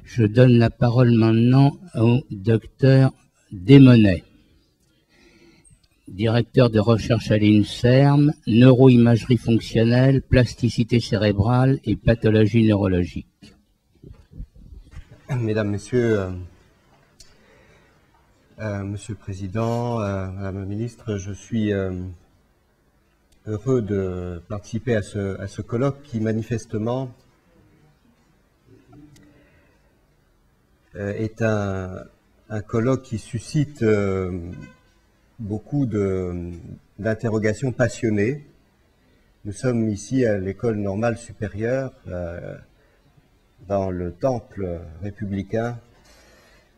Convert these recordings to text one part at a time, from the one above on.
Je donne la parole maintenant au docteur Desmonnet, directeur de recherche à l'INSERM, neuroimagerie fonctionnelle, plasticité cérébrale et pathologie neurologique. Mesdames, Messieurs, Monsieur le Président, Madame la Ministre, je suis heureux de participer à ce colloque qui manifestement est un colloque qui suscite beaucoup d'interrogations passionnées. Nous sommes ici à l'École normale supérieure, dans le temple républicain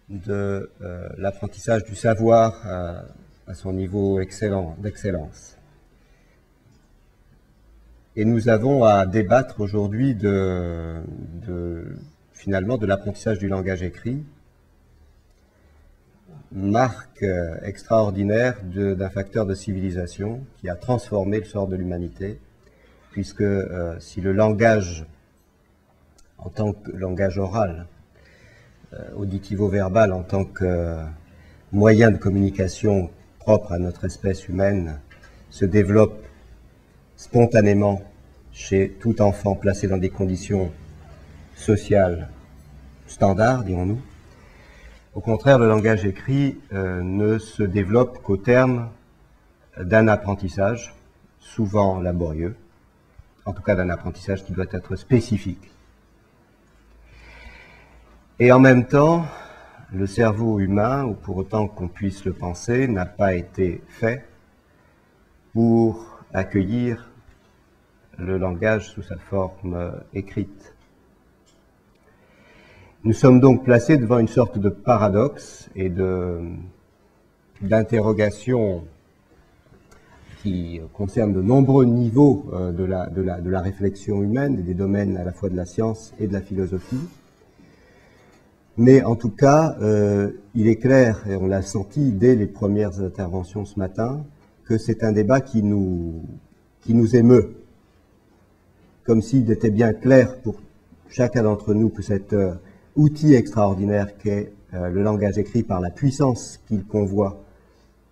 de l'apprentissage du savoir à son niveau d'excellence. Et nous avons à débattre aujourd'hui finalement de l'apprentissage du langage écrit, marque extraordinaire d'un facteur de civilisation qui a transformé le sort de l'humanité, puisque si le langage, en tant que langage oral, auditivo-verbal, en tant que moyen de communication propre à notre espèce humaine, se développe spontanément chez tout enfant placé dans des conditions sociales standards, dirons-nous. Au contraire, le langage écrit ne se développe qu'au terme d'un apprentissage, souvent laborieux, en tout cas d'un apprentissage qui doit être spécifique. Et en même temps, le cerveau humain, ou pour autant qu'on puisse le penser, n'a pas été fait pour accueillir le langage sous sa forme écrite. Nous sommes donc placés devant une sorte de paradoxe et d'interrogation qui concerne de nombreux niveaux de la réflexion humaine et des domaines à la fois de la science et de la philosophie. Mais en tout cas, il est clair, et on l'a senti dès les premières interventions ce matin, que c'est un débat qui nous émeut. Comme s'il était bien clair pour chacun d'entre nous que cet outil extraordinaire qu'est le langage écrit, par la puissance qu'il convoit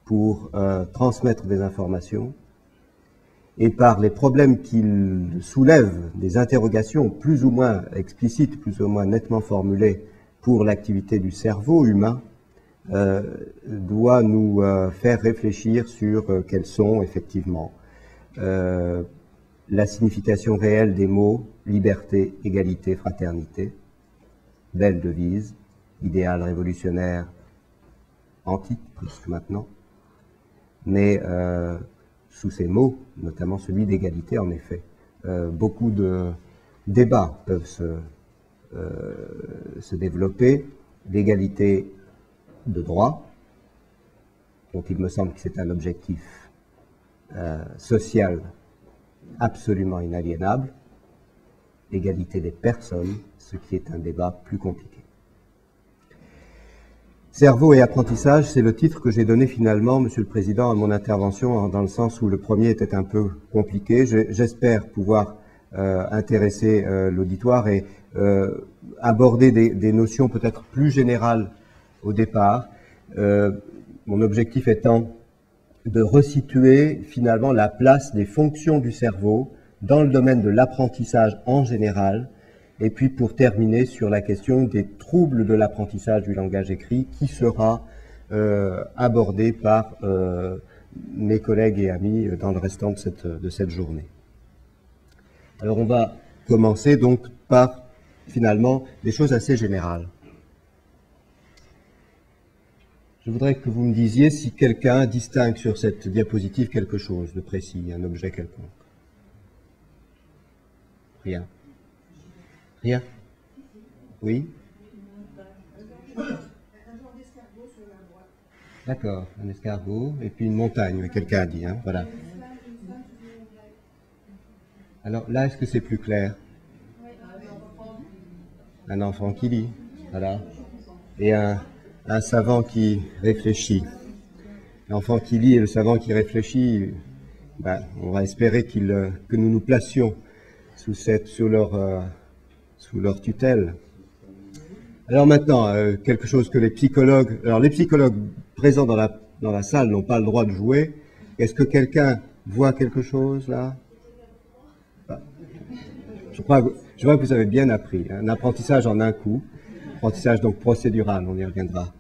pour transmettre des informations, et par les problèmes qu'il soulève, des interrogations plus ou moins explicites, plus ou moins nettement formulées pour l'activité du cerveau humain, doit nous faire réfléchir sur quelles sont effectivement la signification réelle des mots liberté, égalité, fraternité, belle devise, idéal révolutionnaire antique presque maintenant, mais sous ces mots, notamment celui d'égalité en effet, beaucoup de débats peuvent se développer, l'égalité de droit, dont il me semble que c'est un objectif social absolument inaliénable, l'égalité des personnes, ce qui est un débat plus compliqué. Cerveau et apprentissage, c'est le titre que j'ai donné finalement, Monsieur le Président, à mon intervention, dans le sens où le premier était un peu compliqué. J'espère pouvoir intéresser l'auditoire et aborder des notions peut-être plus générales au départ. Mon objectif étant de resituer finalement la place des fonctions du cerveau dans le domaine de l'apprentissage en général, et puis pour terminer sur la question des troubles de l'apprentissage du langage écrit qui sera abordée par mes collègues et amis dans le restant de cette journée. Alors on va commencer donc par finalement des choses assez générales. Je voudrais que vous me disiez si quelqu'un distingue sur cette diapositive quelque chose de précis, un objet quelconque. Rien. Rien? Oui? D'accord, un escargot et puis une montagne, quelqu'un a dit, hein, voilà. Alors là, est-ce que c'est plus clair? Un enfant qui lit, voilà. Et un savant qui réfléchit. L'enfant qui lit et le savant qui réfléchit, ben, on va espérer que nous nous placions sous leur tutelle. Alors maintenant, quelque chose que les psychologues... Alors les psychologues présents dans la salle n'ont pas le droit de jouer. Est-ce que quelqu'un voit quelque chose là? Je vois que vous avez bien appris. Un apprentissage en un coup. Apprentissage donc procédural, on y reviendra.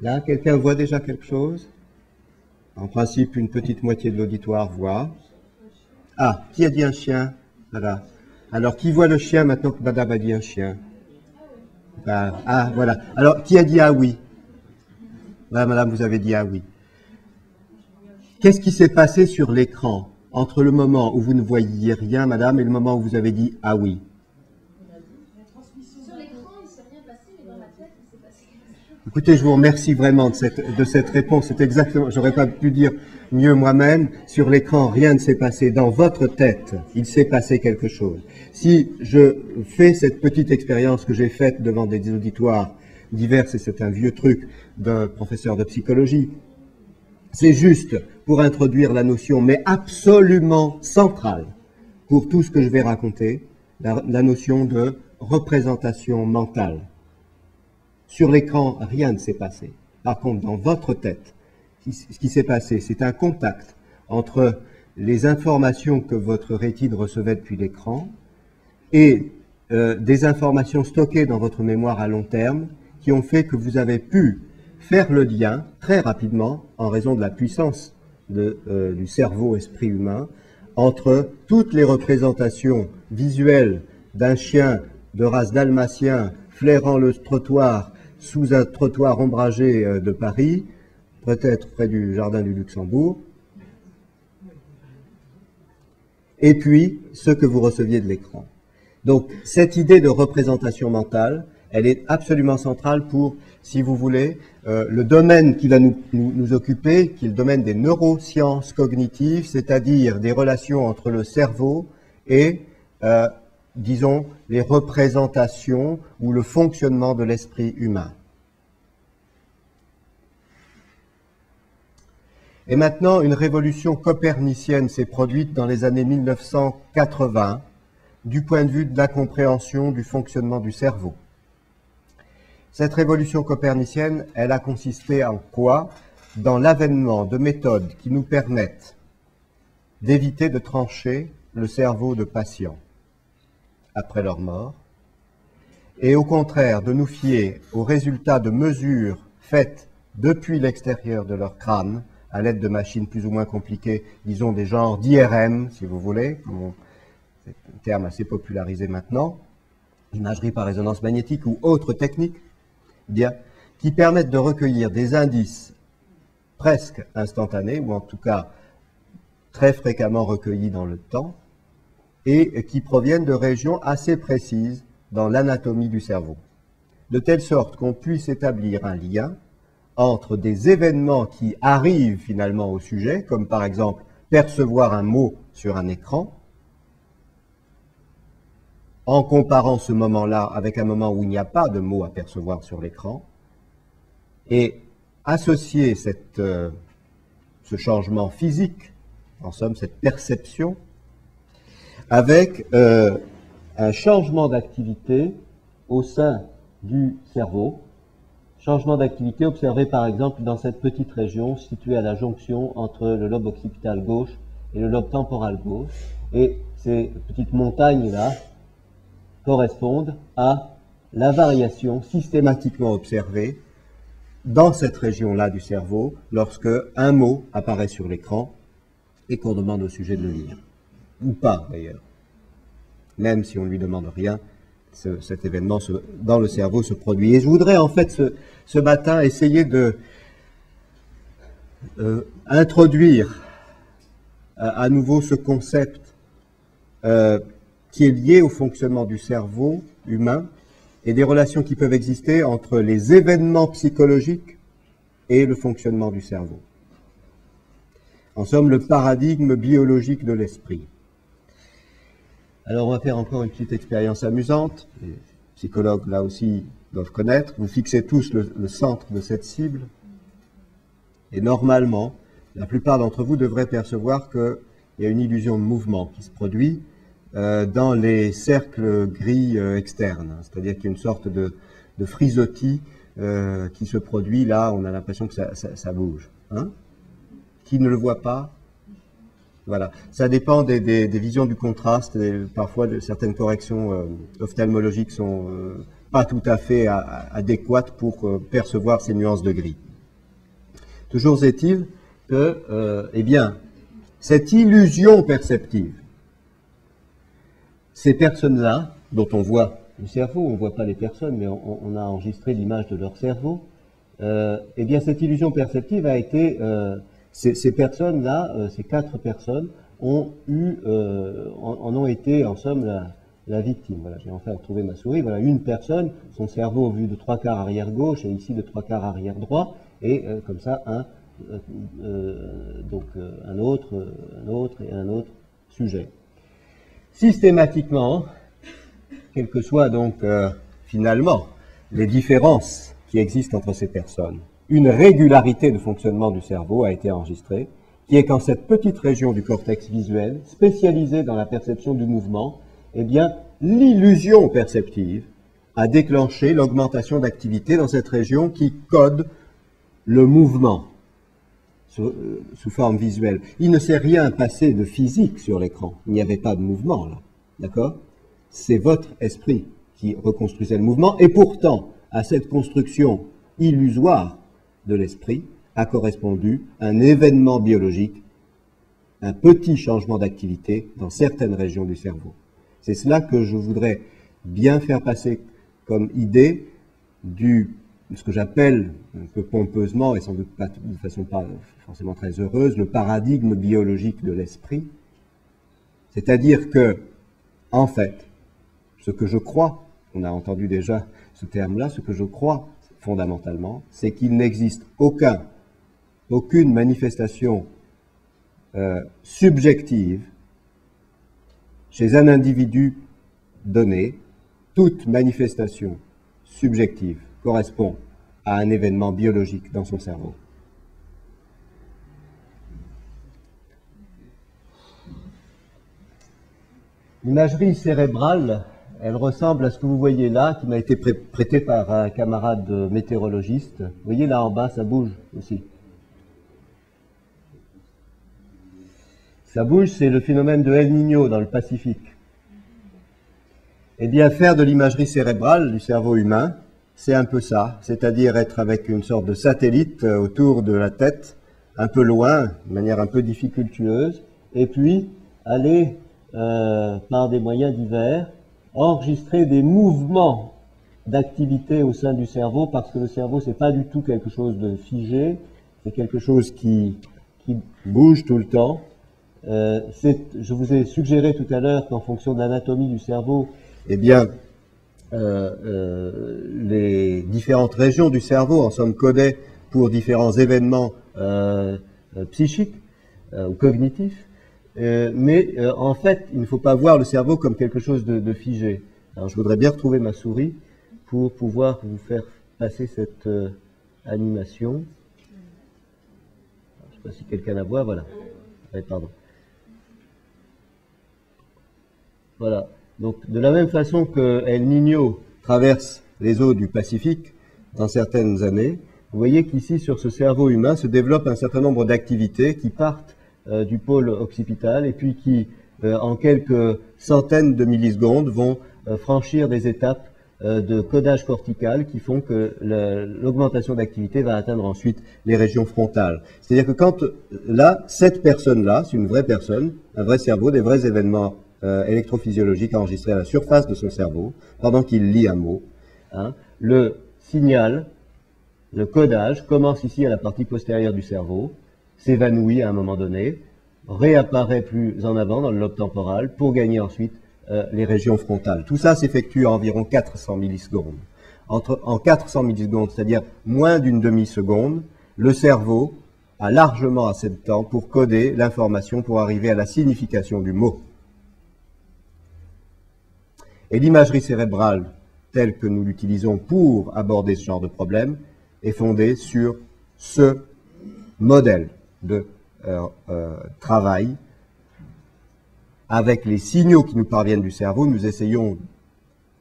Là, quelqu'un voit déjà quelque chose? En principe, une petite moitié de l'auditoire voit. Ah, qui a dit un chien? Voilà. Alors, qui voit le chien maintenant que madame a dit un chien? Ah, voilà. Alors, qui a dit ah oui? Voilà, madame, vous avez dit ah oui. Qu'est-ce qui s'est passé sur l'écran entre le moment où vous ne voyiez rien, madame, et le moment où vous avez dit ah oui? Sur l'écran, il ne s'est rien passé, mais dans ma tête, il s'est passé quelque chose. Écoutez, je vous remercie vraiment de cette réponse. C'est exactement, j'aurais pas pu dire mieux moi-même. Sur l'écran, rien ne s'est passé. Dans votre tête, il s'est passé quelque chose. Si je fais cette petite expérience que j'ai faite devant des auditoires divers, et c'est un vieux truc d'un professeur de psychologie, c'est juste pour introduire la notion, mais absolument centrale, pour tout ce que je vais raconter, la notion de représentation mentale. Sur l'écran, rien ne s'est passé. Par contre, dans votre tête, ce qui s'est passé, c'est un contact entre les informations que votre rétine recevait depuis l'écran et des informations stockées dans votre mémoire à long terme qui ont fait que vous avez pu faire le lien très rapidement, en raison de la puissance du cerveau-esprit humain, entre toutes les représentations visuelles d'un chien de race dalmatien flairant le trottoir sous un trottoir ombragé de Paris, peut-être près du jardin du Luxembourg, et puis ce que vous receviez de l'écran. Donc cette idée de représentation mentale, elle est absolument centrale pour, si vous voulez, le domaine qui va nous occuper, qui est le domaine des neurosciences cognitives, c'est-à-dire des relations entre le cerveau et, disons, les représentations ou le fonctionnement de l'esprit humain. Et maintenant, une révolution copernicienne s'est produite dans les années 1980 du point de vue de la compréhension du fonctionnement du cerveau. Cette révolution copernicienne, elle a consisté en quoi? Dans l'avènement de méthodes qui nous permettent d'éviter de trancher le cerveau de patients après leur mort, et au contraire de nous fier aux résultats de mesures faites depuis l'extérieur de leur crâne, à l'aide de machines plus ou moins compliquées, disons des genres d'IRM, si vous voulez, c'est un terme assez popularisé maintenant, imagerie par résonance magnétique ou autres techniques, bien, qui permettent de recueillir des indices presque instantanés, ou en tout cas très fréquemment recueillis dans le temps, et qui proviennent de régions assez précises dans l'anatomie du cerveau. De telle sorte qu'on puisse établir un lien entre des événements qui arrivent finalement au sujet, comme par exemple percevoir un mot sur un écran, en comparant ce moment-là avec un moment où il n'y a pas de mot à percevoir sur l'écran, et associer ce changement physique, en somme cette perception, avec un changement d'activité au sein du cerveau, changement d'activité observé par exemple dans cette petite région située à la jonction entre le lobe occipital gauche et le lobe temporal gauche, et ces petites montagnes-là correspondent à la variation systématiquement observée dans cette région-là du cerveau lorsque un mot apparaît sur l'écran et qu'on demande au sujet de le lire. Ou pas d'ailleurs. Même si on ne lui demande rien, cet événement dans le cerveau se produit. Et je voudrais en fait ce matin essayer de introduire à nouveau ce concept qui est lié au fonctionnement du cerveau humain et des relations qui peuvent exister entre les événements psychologiques et le fonctionnement du cerveau. En somme, le paradigme biologique de l'esprit. Alors, on va faire encore une petite expérience amusante. Les psychologues, là aussi, doivent connaître. Vous fixez tous le centre de cette cible. Et normalement, la plupart d'entre vous devraient percevoir qu'il y a une illusion de mouvement qui se produit dans les cercles gris externes, c'est-à-dire qu'il y a une sorte de frisottis qui se produit là, on a l'impression que ça bouge. Hein? Qui ne le voit pas? Voilà, ça dépend des visions du contraste, et parfois certaines corrections ophtalmologiques sont pas tout à fait adéquates pour percevoir ces nuances de gris. Toujours est-il que, eh bien, cette illusion perceptive, ces personnes-là, dont on voit le cerveau, on ne voit pas les personnes, mais on a enregistré l'image de leur cerveau, eh bien, cette illusion perceptive a été... ces personnes-là, ces 4 personnes, en ont été, en somme, la victime. Voilà, j'ai enfin retrouvé ma souris. Voilà, une personne, son cerveau vu de 3/4 arrière gauche et ici de 3/4 arrière droit, et comme ça, un autre et un autre sujet. Systématiquement, quelles que soient donc finalement les différences qui existent entre ces personnes, une régularité de fonctionnement du cerveau a été enregistrée, qui est qu'en cette petite région du cortex visuel, spécialisée dans la perception du mouvement, eh bien, l'illusion perceptive a déclenché l'augmentation d'activité dans cette région qui code le mouvement sous forme visuelle. Il ne s'est rien passé de physique sur l'écran. Il n'y avait pas de mouvement, là. D'accord? C'est votre esprit qui reconstruisait le mouvement, et pourtant, à cette construction illusoire de l'esprit a correspondu un événement biologique, un petit changement d'activité dans certaines régions du cerveau. C'est cela que je voudrais bien faire passer comme idée ce que j'appelle un peu pompeusement, et sans doute pas, de façon pas forcément très heureuse, le paradigme biologique de l'esprit. C'est-à-dire que, en fait, ce que je crois, on a entendu déjà ce terme-là, ce que je crois fondamentalement, c'est qu'il n'existe aucune manifestation subjective chez un individu donné. Toute manifestation subjective correspond à un événement biologique dans son cerveau. L'imagerie cérébrale, elle ressemble à ce que vous voyez là, qui m'a été prêté par un camarade météorologiste. Vous voyez là en bas, ça bouge aussi. Ça bouge, c'est le phénomène de El Niño dans le Pacifique. Eh bien, faire de l'imagerie cérébrale du cerveau humain, c'est un peu ça, c'est-à-dire être avec une sorte de satellite autour de la tête, un peu loin, de manière un peu difficultueuse, et puis aller par des moyens divers, enregistrer des mouvements d'activité au sein du cerveau, parce que le cerveau, c'est pas du tout quelque chose de figé, c'est quelque chose qui bouge tout le temps. Je vous ai suggéré tout à l'heure qu'en fonction de l'anatomie du cerveau, eh bien, les différentes régions du cerveau, en somme, codaient pour différents événements psychiques ou cognitifs. Mais en fait, il ne faut pas voir le cerveau comme quelque chose de figé. Alors, je voudrais bien retrouver ma souris pour pouvoir vous faire passer cette animation. Alors, je ne sais pas si quelqu'un la voit, voilà. Ouais, pardon. Voilà. Donc, de la même façon que El Niño traverse les eaux du Pacifique dans certaines années, vous voyez qu'ici, sur ce cerveau humain, se développe un certain nombre d'activités qui partent du pôle occipital et puis qui, en quelques centaines de millisecondes, vont franchir des étapes de codage cortical qui font que l'augmentation d'activité va atteindre ensuite les régions frontales. C'est-à-dire que quand, là, cette personne-là, c'est une vraie personne, un vrai cerveau, des vrais événements électrophysiologiques enregistrés à la surface de son cerveau, pendant qu'il lit un mot, hein, le signal, le codage, commence ici à la partie postérieure du cerveau, s'évanouit à un moment donné, réapparaît plus en avant dans le lobe temporal pour gagner ensuite les régions frontales. Tout ça s'effectue à environ 400 millisecondes. En 400 millisecondes, c'est-à-dire moins d'une demi-seconde, le cerveau a largement assez de temps pour coder l'information pour arriver à la signification du mot. Et l'imagerie cérébrale, telle que nous l'utilisons pour aborder ce genre de problème, est fondée sur ce modèle de travail avec les signaux qui nous parviennent du cerveau, nous essayons,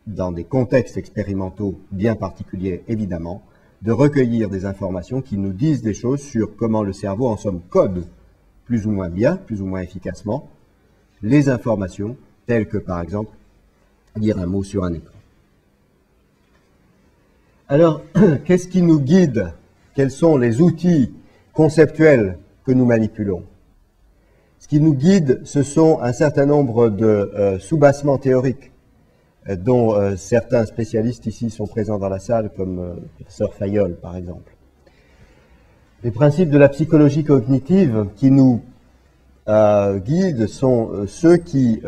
dans des contextes expérimentaux bien particuliers évidemment, de recueillir des informations qui nous disent des choses sur comment le cerveau, en somme, code plus ou moins bien, plus ou moins efficacement, les informations telles que, par exemple, dire un mot sur un écran. Alors, qu'est-ce qui nous guide? Quels sont les outils conceptuels que nous manipulons? Ce qui nous guide, ce sont un certain nombre de soubassements théoriques dont certains spécialistes ici sont présents dans la salle, comme le professeur Fayol, par exemple. Les principes de la psychologie cognitive qui nous guident sont ceux qui,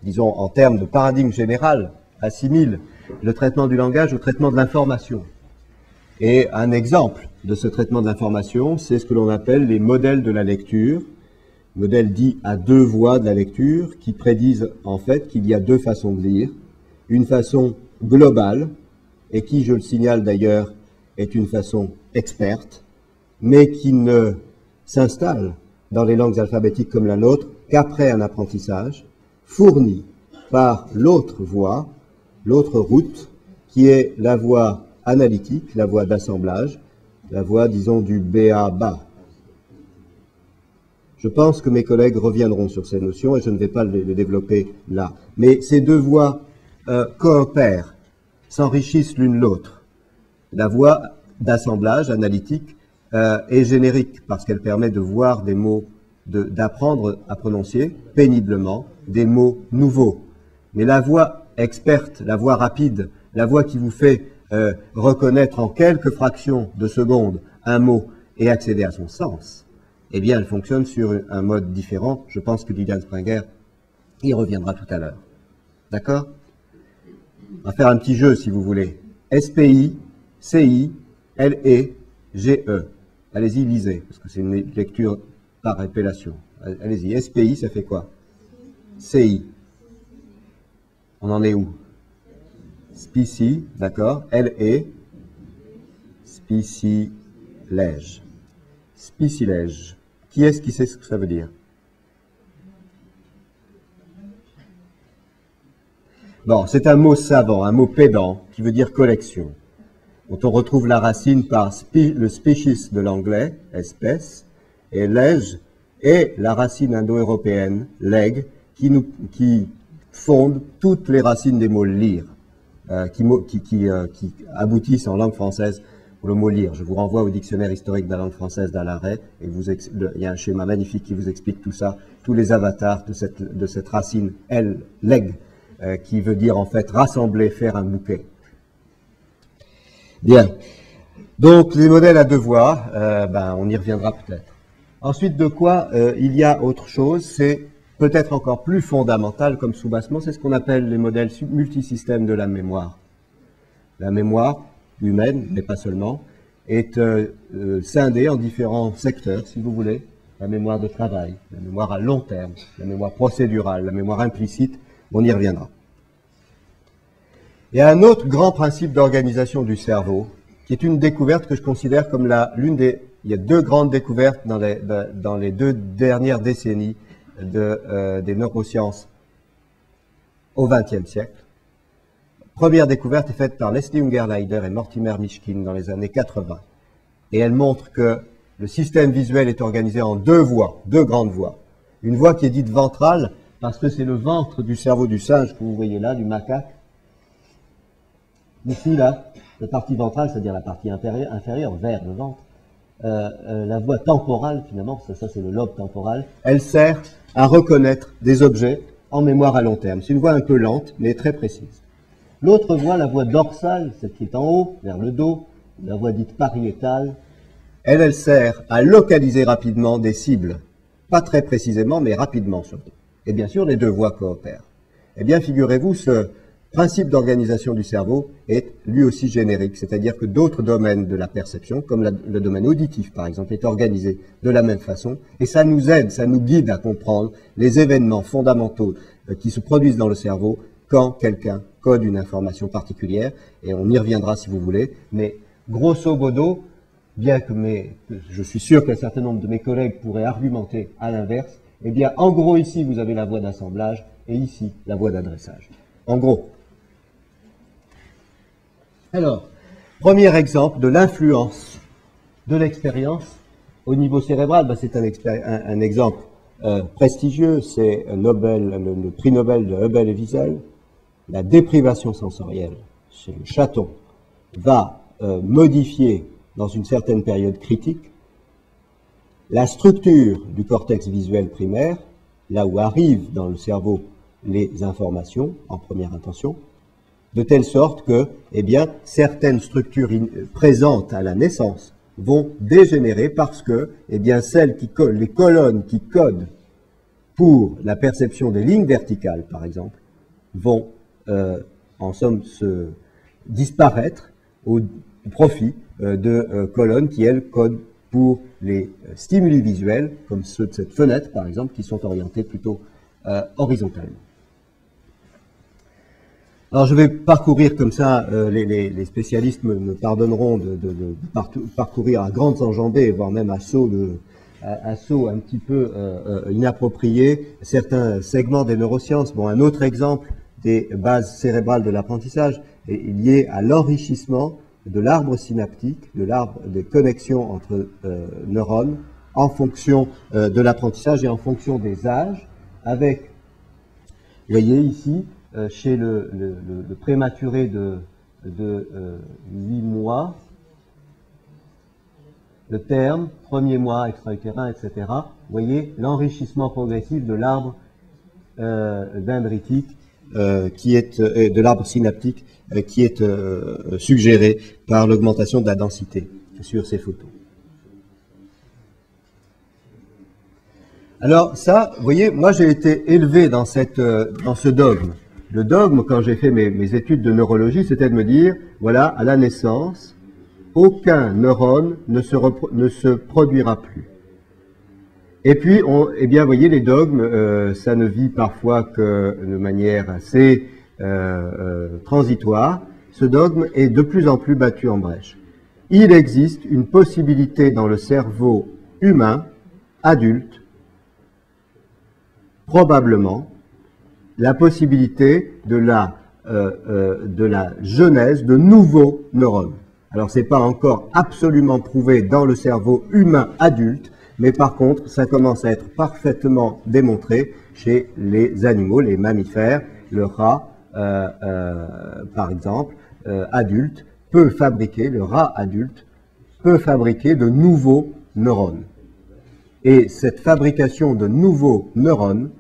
disons, en termes de paradigme général, assimilent le traitement du langage au traitement de l'information. Et un exemple de ce traitement de l'information, c'est ce que l'on appelle les modèles de la lecture, modèles dits à deux voies de la lecture, qui prédisent en fait qu'il y a deux façons de lire, une façon globale, et qui, je le signale d'ailleurs, est une façon experte, mais qui ne s'installe dans les langues alphabétiques comme la nôtre qu'après un apprentissage, fourni par l'autre voie, l'autre route, qui est la voie analytique, la voie d'assemblage, la voie, disons, du b.a.-ba. Je pense que mes collègues reviendront sur ces notions et je ne vais pas les développer là. Mais ces deux voies coopèrent, s'enrichissent l'une l'autre. La voie d'assemblage analytique est générique parce qu'elle permet de voir des mots, d'apprendre à prononcer péniblement des mots nouveaux. Mais la voie experte, la voie rapide, la voie qui vous fait reconnaître en quelques fractions de secondes un mot et accéder à son sens, eh bien, elle fonctionne sur un mode différent. Je pense que Liliane Springer y reviendra tout à l'heure. D'accord? On va faire un petit jeu, si vous voulez. SPI, CI, LE, GE. Allez-y, lisez, parce que c'est une lecture par épellation. Allez-y. SPI, ça fait quoi? CI. On en est où? Spécie, d'accord. LE, spicilège. Spicilège. Qui est-ce qui sait ce que ça veut dire? Bon, c'est un mot savant, un mot pédant, qui veut dire collection, dont on retrouve la racine par le species de l'anglais, espèce, et lège, et la racine indo-européenne, leg, qui fonde toutes les racines des mots lire, qui aboutissent en langue française pour le mot lire. Je vous renvoie au dictionnaire historique de la langue française d'Alain Ray, et il y a un schéma magnifique qui vous explique tout ça, tous les avatars de cette racine L, leg, qui veut dire en fait rassembler, faire un bouquet. Bien. Donc les modèles à deux voies, on y reviendra peut-être. Ensuite de quoi il y a autre chose, c'est peut-être encore plus fondamental comme soubassement, c'est ce qu'on appelle les modèles multisystèmes de la mémoire. La mémoire humaine, mais pas seulement, est scindée en différents secteurs, si vous voulez. La mémoire de travail, la mémoire à long terme, la mémoire procédurale, la mémoire implicite, on y reviendra. Il y a un autre grand principe d'organisation du cerveau, qui est une découverte que je considère comme il y a deux grandes découvertes dans les 2 dernières décennies des neurosciences au XXe siècle. Première découverte est faite par Leslie Ungerleider et Mortimer Mishkin dans les années 80. Et elle montre que le système visuel est organisé en deux voies, deux grandes voies. Une voie qui est dite ventrale, parce que c'est le ventre du cerveau du singe que vous voyez là, du macaque. Ici, là, la partie ventrale, c'est-à-dire la partie inférieure, vers le ventre. La voie temporale, finalement, ça c'est le lobe temporal, elle sert à reconnaître des objets en mémoire à long terme. C'est une voie un peu lente, mais très précise. L'autre voie, la voie dorsale, celle qui est en haut, vers le dos, la voie dite pariétale, elle sert à localiser rapidement des cibles. Pas très précisément, mais rapidement surtout. Et bien sûr, les deux voies coopèrent. Eh bien, figurez-vous, ce principe d'organisation du cerveau est lui aussi générique, c'est-à-dire que d'autres domaines de la perception, comme le domaine auditif par exemple, est organisé de la même façon, et ça nous aide, ça nous guide à comprendre les événements fondamentaux qui se produisent dans le cerveau quand quelqu'un code une information particulière, et on y reviendra si vous voulez, mais grosso modo, bien que je suis sûr qu'un certain nombre de mes collègues pourraient argumenter à l'inverse, Eh bien, en gros, ici, vous avez la voie d'assemblage et ici, la voie d'adressage. En gros. Alors, premier exemple de l'influence de l'expérience au niveau cérébral. Ben, c'est un exemple prestigieux, c'est le prix Nobel de Hubel et Wiesel. La déprivation sensorielle chez le chaton va modifier dans une certaine période critique la structure du cortex visuel primaire, là où arrivent dans le cerveau les informations en première intention, de telle sorte que, eh bien, certaines structures présentes à la naissance vont dégénérer parce que, eh bien, les colonnes qui codent pour la perception des lignes verticales, par exemple, vont, en somme, se disparaître au profit de colonnes qui, elles, codent pour les stimuli visuels, comme ceux de cette fenêtre, par exemple, qui sont orientés plutôt horizontalement. Alors, je vais parcourir comme ça, les spécialistes me pardonneront de parcourir à grandes enjambées, voire même à saut un petit peu inapproprié, certains segments des neurosciences. Bon, un autre exemple des bases cérébrales de l'apprentissage est lié à l'enrichissement de l'arbre synaptique, de l'arbre des connexions entre neurones, en fonction de l'apprentissage et en fonction des âges, avec, vous voyez ici, chez le prématuré de 8 mois, le terme, premier mois, extra-utérin, etc. Vous voyez l'enrichissement progressif de l'arbre dendritique, qui est de l'arbre synaptique, qui est suggéré par l'augmentation de la densité sur ces photos. Alors ça, vous voyez, moi j'ai été élevé dans ce dogme. Le dogme, quand j'ai fait mes études de neurologie, c'était de me dire, voilà, à la naissance, aucun neurone ne se produira plus. Et puis, eh bien, vous voyez, les dogmes, ça ne vit parfois que de manière assez transitoire. Ce dogme est de plus en plus battu en brèche. Il existe une possibilité dans le cerveau humain, adulte, probablement, la possibilité de la genèse de nouveaux neurones. Alors, c'est pas encore absolument prouvé dans le cerveau humain adulte, mais par contre, ça commence à être parfaitement démontré chez les animaux, les mammifères. Le rat, par exemple, adulte, le rat adulte peut fabriquer de nouveaux neurones. Et cette fabrication de nouveaux neurones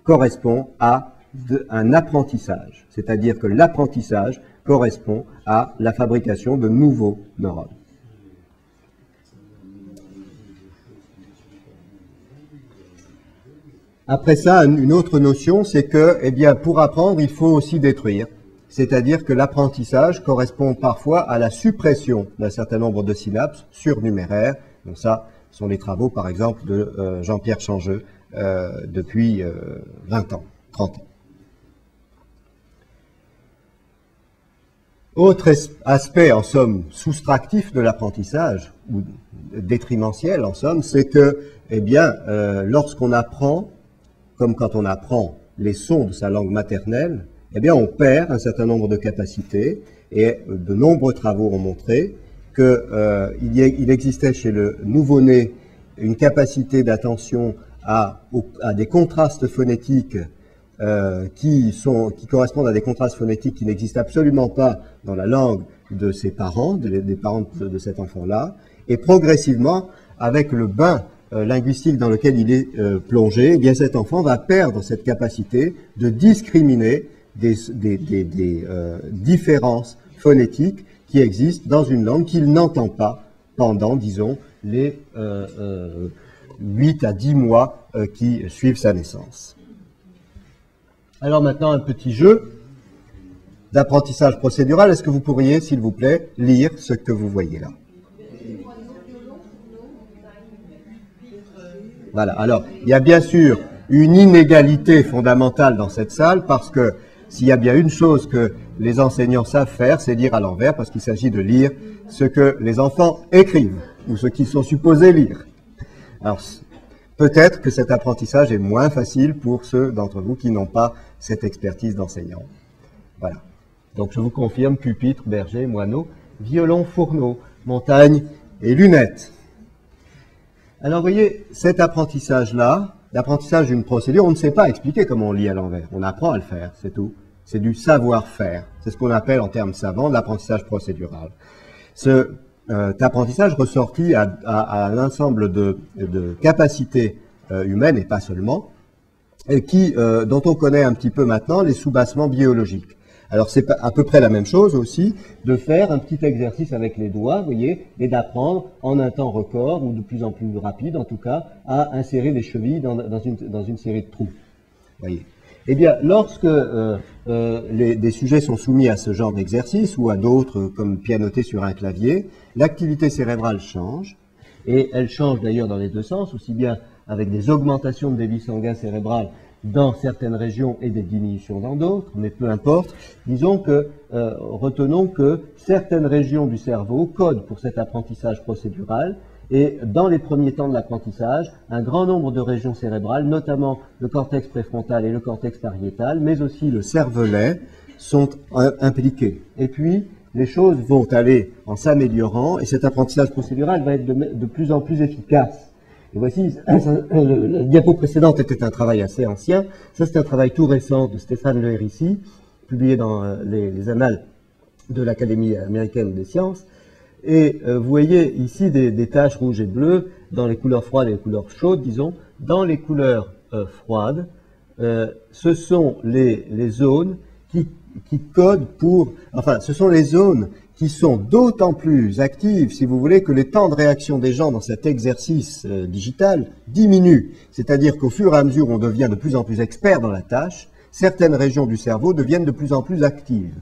correspond à un apprentissage, c'est-à-dire que l'apprentissage correspond à la fabrication de nouveaux neurones. Après ça, une autre notion, c'est que, eh bien, pour apprendre, il faut aussi détruire. C'est-à-dire que l'apprentissage correspond parfois à la suppression d'un certain nombre de synapses surnuméraires. Donc ça, ce sont les travaux, par exemple, de Jean-Pierre Changeux depuis 20 ans, 30 ans. Autre aspect, en somme, soustractif de l'apprentissage, ou détrimentiel, en somme, c'est que, eh bien, lorsqu'on apprend, comme quand on apprend les sons de sa langue maternelle, eh bien, on perd un certain nombre de capacités, et de nombreux travaux ont montré qu'il existait chez le nouveau-né une capacité d'attention à des contrastes phonétiques qui correspondent à des contrastes phonétiques qui n'existent absolument pas dans la langue de ses parents, des parents de cet enfant-là, et progressivement, avec le bain linguistique dans lequel il est plongé, eh bien cet enfant va perdre cette capacité de discriminer des différences phonétiques qui existent dans une langue qu'il n'entend pas pendant, disons, les 8 à 10 mois qui suivent sa naissance. Alors maintenant, un petit jeu d'apprentissage procédural. Est-ce que vous pourriez, s'il vous plaît, lire ce que vous voyez là? Voilà. Alors, il y a bien sûr une inégalité fondamentale dans cette salle, parce que s'il y a bien une chose que les enseignants savent faire, c'est lire à l'envers, parce qu'il s'agit de lire ce que les enfants écrivent, ou ce qu'ils sont supposés lire. Alors, peut-être que cet apprentissage est moins facile pour ceux d'entre vous qui n'ont pas cette expertise d'enseignant. Voilà. Donc je vous confirme, pupitre, berger, moineau, violon, fourneau, montagne et lunettes. Alors vous voyez, cet apprentissage-là, l'apprentissage d'une procédure, on ne sait pas expliquer comment on lit à l'envers. On apprend à le faire, c'est tout. C'est du savoir-faire. C'est ce qu'on appelle en termes savants l'apprentissage procédural. Cet apprentissage ressortit à un ensemble de capacités humaines, et pas seulement, et dont on connaît un petit peu maintenant les soubassements biologiques. Alors c'est à peu près la même chose aussi de faire un petit exercice avec les doigts, vous voyez, et d'apprendre en un temps record, ou de plus en plus rapide en tout cas, à insérer des chevilles dans une série de trous. Voyez. Eh bien, lorsque des sujets sont soumis à ce genre d'exercice, ou à d'autres comme pianoter sur un clavier, l'activité cérébrale change, et elle change d'ailleurs dans les deux sens, aussi bien avec des augmentations de débit sanguin cérébral dans certaines régions et des diminutions dans d'autres, mais peu importe. Disons que, retenons que certaines régions du cerveau codent pour cet apprentissage procédural, et dans les premiers temps de l'apprentissage, un grand nombre de régions cérébrales, notamment le cortex préfrontal et le cortex pariétal, mais aussi le cervelet, sont impliqués. Et puis, les choses vont aller en s'améliorant, et cet apprentissage procédural va être de plus en plus efficace. Et voici, la diapo précédente était un travail assez ancien. Ça, c'est un travail tout récent de Stéphane Le Hérissi, publié dans les annales de l'Académie américaine des sciences. Et vous voyez ici des taches rouges et bleues dans les couleurs froides et les couleurs chaudes, disons. Dans les couleurs froides, ce sont les zones qui codent pour... Enfin, ce sont les zones qui sont d'autant plus actives, si vous voulez, que les temps de réaction des gens dans cet exercice digital diminuent. C'est-à-dire qu'au fur et à mesure où on devient de plus en plus expert dans la tâche, certaines régions du cerveau deviennent de plus en plus actives.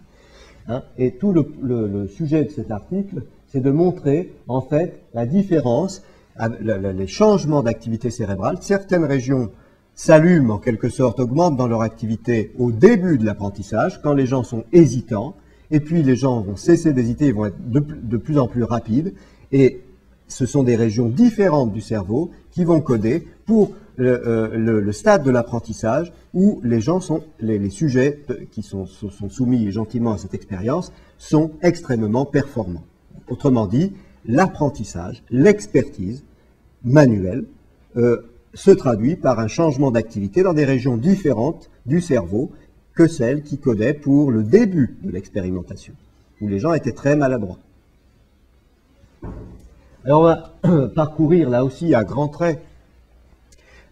Hein? Et tout le sujet de cet article, c'est de montrer, en fait, la différence, les changements d'activité cérébrale. Certaines régions s'allument, en quelque sorte, augmentent dans leur activité au début de l'apprentissage, quand les gens sont hésitants. Et puis les gens vont cesser d'hésiter, ils vont être de plus en plus rapides, et ce sont des régions différentes du cerveau qui vont coder pour le stade de l'apprentissage où les gens les sujets qui sont soumis gentiment à cette expérience sont extrêmement performants. Autrement dit, l'apprentissage, l'expertise manuelle se traduit par un changement d'activité dans des régions différentes du cerveau que celles qui codaient pour le début de l'expérimentation, où les gens étaient très maladroits. Alors on va parcourir là aussi à grands traits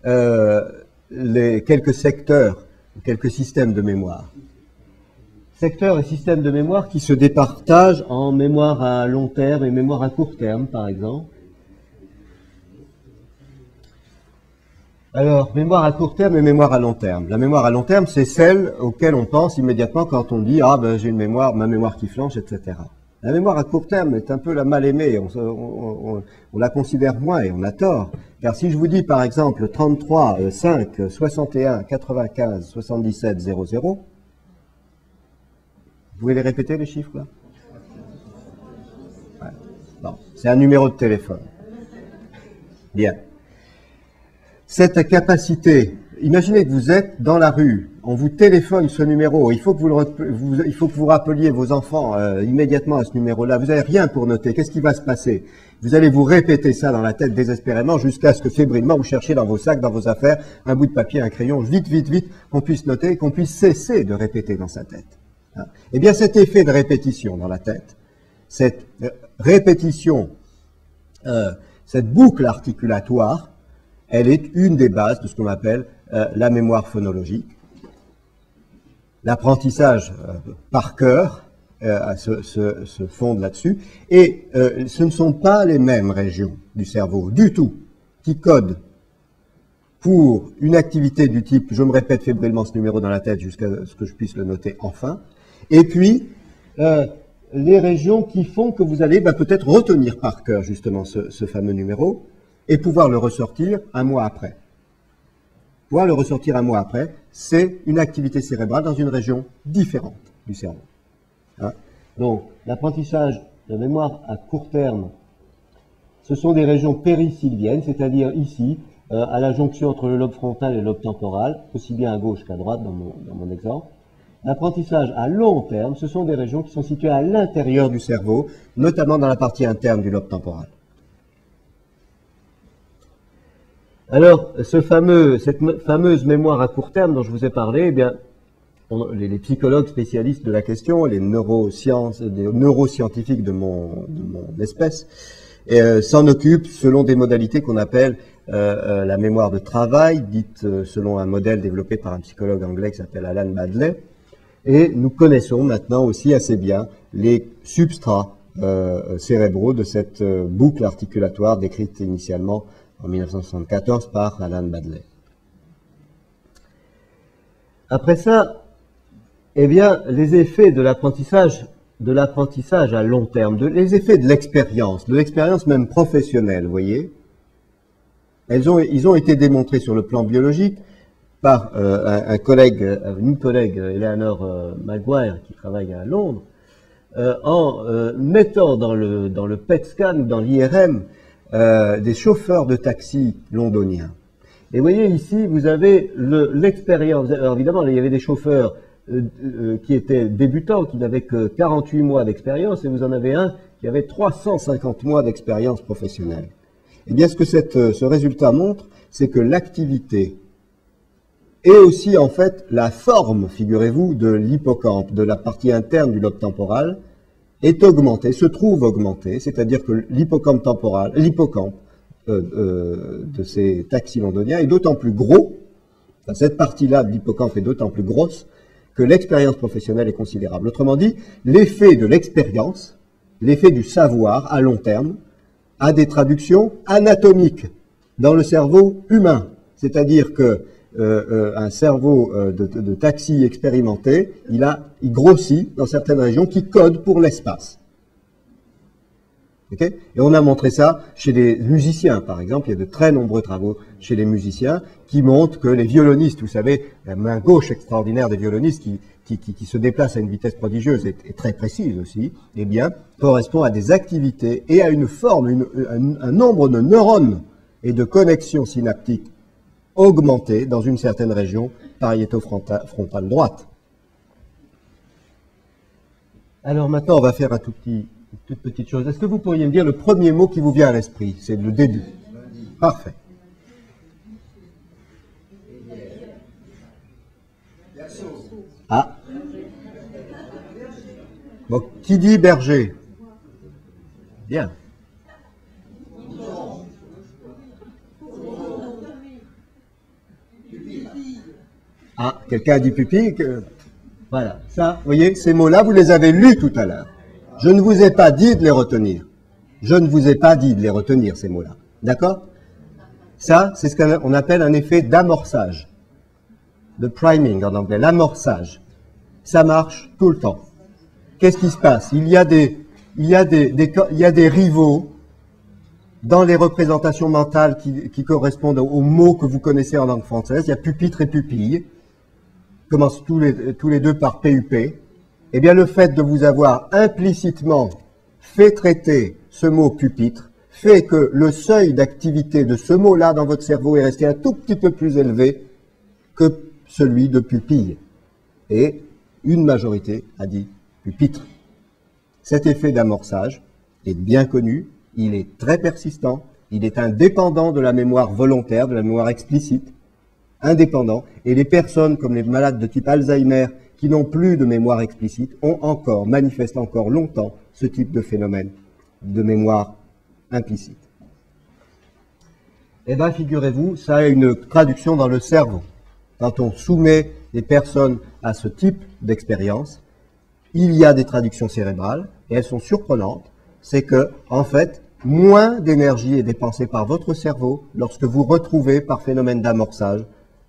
les quelques secteurs, quelques systèmes de mémoire. Secteurs et systèmes de mémoire qui se départagent en mémoire à long terme et mémoire à court terme, par exemple. Alors, mémoire à court terme et mémoire à long terme. La mémoire à long terme, c'est celle auquel on pense immédiatement quand on dit « Ah, ben j'ai une mémoire, ma mémoire qui flanche, etc. » La mémoire à court terme est un peu la mal aimée, on la considère moins et on a tort. Car si je vous dis par exemple 33, 5, 61, 95, 77, 00, vous pouvez les répéter les chiffres là? Ouais. Bon, c'est un numéro de téléphone. Bien. Cette capacité, imaginez que vous êtes dans la rue, on vous téléphone ce numéro, il faut que vous rappeliez vos enfants immédiatement à ce numéro-là, vous n'avez rien pour noter, qu'est-ce qui va se passer? Vous allez vous répéter ça dans la tête désespérément jusqu'à ce que fébrilement vous cherchiez dans vos sacs, dans vos affaires, un bout de papier, un crayon, vite, vite, vite, qu'on puisse noter, qu'on puisse cesser de répéter dans sa tête. Hein? Eh bien cet effet de répétition dans la tête, cette répétition, cette boucle articulatoire, elle est une des bases de ce qu'on appelle la mémoire phonologique. L'apprentissage par cœur se fonde là-dessus. Et ce ne sont pas les mêmes régions du cerveau du tout qui codent pour une activité du type « je me répète fébrilement ce numéro dans la tête jusqu'à ce que je puisse le noter enfin ». Et puis, les régions qui font que vous allez peut-être retenir par cœur justement ce fameux numéro et pouvoir le ressortir un mois après. Pouvoir le ressortir un mois après, c'est une activité cérébrale dans une région différente du cerveau. Hein? Donc, l'apprentissage de mémoire à court terme, ce sont des régions périsylviennes, c'est-à-dire ici, à la jonction entre le lobe frontal et le lobe temporal, aussi bien à gauche qu'à droite dans mon exemple. L'apprentissage à long terme, ce sont des régions qui sont situées à l'intérieur du cerveau, notamment dans la partie interne du lobe temporal. Alors, cette fameuse mémoire à court terme dont je vous ai parlé, eh bien, les psychologues spécialistes de la question, les neuroscientifiques de mon espèce, s'en occupent selon des modalités qu'on appelle la mémoire de travail, dite selon un modèle développé par un psychologue anglais qui s'appelle Alan Baddeley. Et nous connaissons maintenant aussi assez bien les substrats cérébraux de cette boucle articulatoire décrite initialement en 1974 par Alan Baddeley. Après ça, eh bien, les effets de l'apprentissage à long terme, les effets de l'expérience même professionnelle, vous voyez, ils ont été démontrés sur le plan biologique par une collègue, Eleanor Maguire, qui travaille à Londres, en mettant dans le PET scan, dans l'IRM, des chauffeurs de taxi londoniens. Et vous voyez ici, vous avez l'expérience. Alors évidemment, il y avait des chauffeurs qui étaient débutants, qui n'avaient que 48 mois d'expérience, et vous en avez un qui avait 350 mois d'expérience professionnelle. Eh bien, ce que ce résultat montre, c'est que l'activité et aussi, en fait, la forme, figurez-vous, de l'hippocampe, de la partie interne du lobe temporal, est augmentée, se trouve augmentée, c'est-à-dire que l'hippocampe de ces taxis londoniens est d'autant plus gros, enfin, cette partie-là de l'hippocampe est d'autant plus grosse que l'expérience professionnelle est considérable. Autrement dit, l'effet de l'expérience, l'effet du savoir à long terme, a des traductions anatomiques dans le cerveau humain. C'est-à-dire que un cerveau de taxi expérimenté, il grossit dans certaines régions qui codent pour l'espace. Okay? Et on a montré ça chez les musiciens, par exemple. Il y a de très nombreux travaux chez les musiciens qui montrent que les violonistes, vous savez, la main gauche extraordinaire des violonistes qui se déplace à une vitesse prodigieuse et très précise aussi, eh bien, correspond à des activités et à une forme, un nombre de neurones et de connexions synaptiques augmentées dans une certaine région pariéto-frontale droite. Alors maintenant, on va faire une toute petite chose. Est-ce que vous pourriez me dire le premier mot qui vous vient à l'esprit? C'est le début. Parfait. Ah. Bon, qui dit berger? Bien. Ah, quelqu'un a dit pupille que... Voilà, ça, vous voyez, ces mots-là, vous les avez lus tout à l'heure. Je ne vous ai pas dit de les retenir. Je ne vous ai pas dit de les retenir, ces mots-là. D'accord? Ça, c'est ce qu'on appelle un effet d'amorçage. De priming en anglais, l'amorçage. Ça marche tout le temps. Qu'est-ce qui se passe? Il y a des rivaux dans les représentations mentales qui correspondent aux mots que vous connaissez en langue française. Il y a pupitre et pupille. Commencent tous les deux par PUP. Eh bien, le fait de vous avoir implicitement fait traiter ce mot pupitre fait que le seuil d'activité de ce mot-là dans votre cerveau est resté un tout petit peu plus élevé que celui de pupille. Et une majorité a dit pupitre. Cet effet d'amorçage est bien connu, il est très persistant, il est indépendant de la mémoire volontaire, de la mémoire explicite, indépendant, et les personnes comme les malades de type Alzheimer qui n'ont plus de mémoire explicite manifestent encore longtemps ce type de phénomène de mémoire implicite. Eh bien, figurez-vous, ça a une traduction dans le cerveau. Quand on soumet les personnes à ce type d'expérience, il y a des traductions cérébrales, et elles sont surprenantes. C'est que, en fait, moins d'énergie est dépensée par votre cerveau lorsque vous retrouvez par phénomène d'amorçage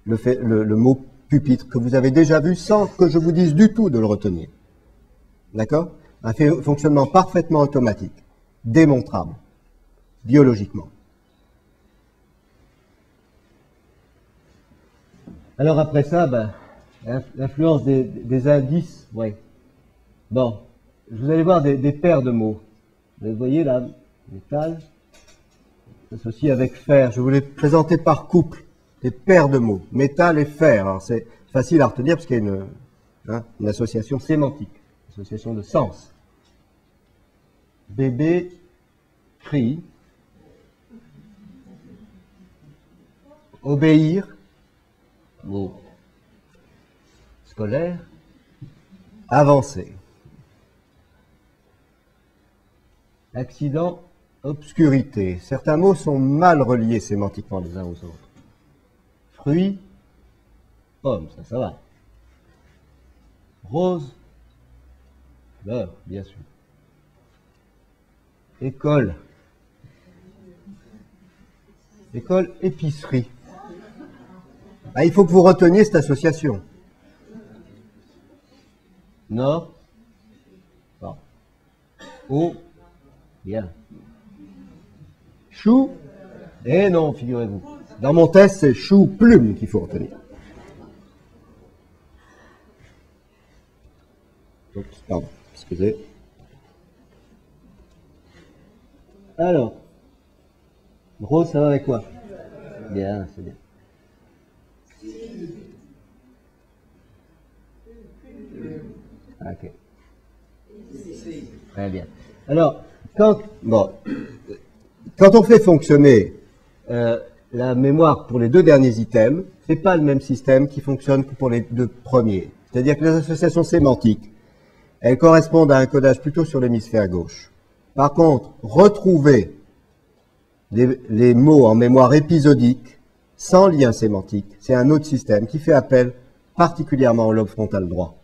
le mot pupitre que vous avez déjà vu sans que je vous dise du tout de le retenir. D'accord? Un fonctionnement parfaitement automatique, démontrable, biologiquement. Alors après ça, l'influence des indices, ouais. Bon, vous allez voir des paires de mots. Vous voyez là, métal, associé avec fer. Je vous l'ai présenté par couple, des paires de mots, métal et fer. Alors c'est facile à retenir parce qu'il y a une association sémantique, une association de sens. Bébé crie, obéir, mot scolaire, avancer. Accident, obscurité. Certains mots sont mal reliés sémantiquement les uns aux autres. Fruit, pomme, ça va. Rose, fleur, bien sûr. École. École, épicerie. Ah, il faut que vous reteniez cette association. Nord, bon. Haut, bien. Chou, eh non, figurez-vous. Dans mon test, c'est chou, plume qu'il faut retenir. Oups, pardon, excusez. Alors, Rose, ça va avec quoi? Bien, c'est bien. Ok. Très bien. Alors, quand on fait fonctionner la mémoire pour les deux derniers items, c'est pas le même système qui fonctionne que pour les deux premiers. C'est-à-dire que les associations sémantiques, elles correspondent à un codage plutôt sur l'hémisphère gauche. Par contre, retrouver les mots en mémoire épisodique, sans lien sémantique, c'est un autre système qui fait appel particulièrement au lobe frontal droit.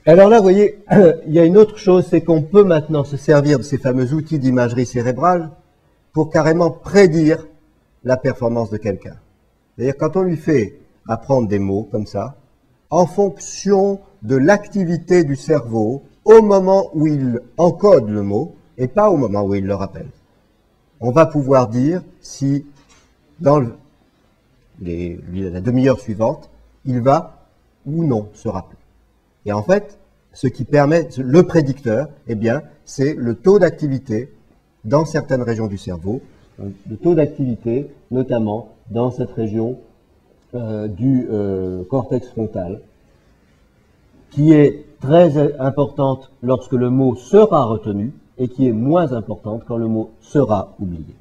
Alors là, vous voyez, il y a une autre chose, c'est qu'on peut maintenant se servir de ces fameux outils d'imagerie cérébrale pour carrément prédire la performance de quelqu'un. C'est-à-dire quand on lui fait apprendre des mots comme ça, en fonction de l'activité du cerveau au moment où il encode le mot et pas au moment où il le rappelle. On va pouvoir dire si dans la demi-heure suivante, il va ou non se rappeler. Et en fait, ce qui permet, le prédicteur, eh bien, c'est le taux d'activité dans certaines régions du cerveau, le taux d'activité notamment dans cette région du cortex frontal, qui est très importante lorsque le mot sera retenu et qui est moins importante quand le mot sera oublié.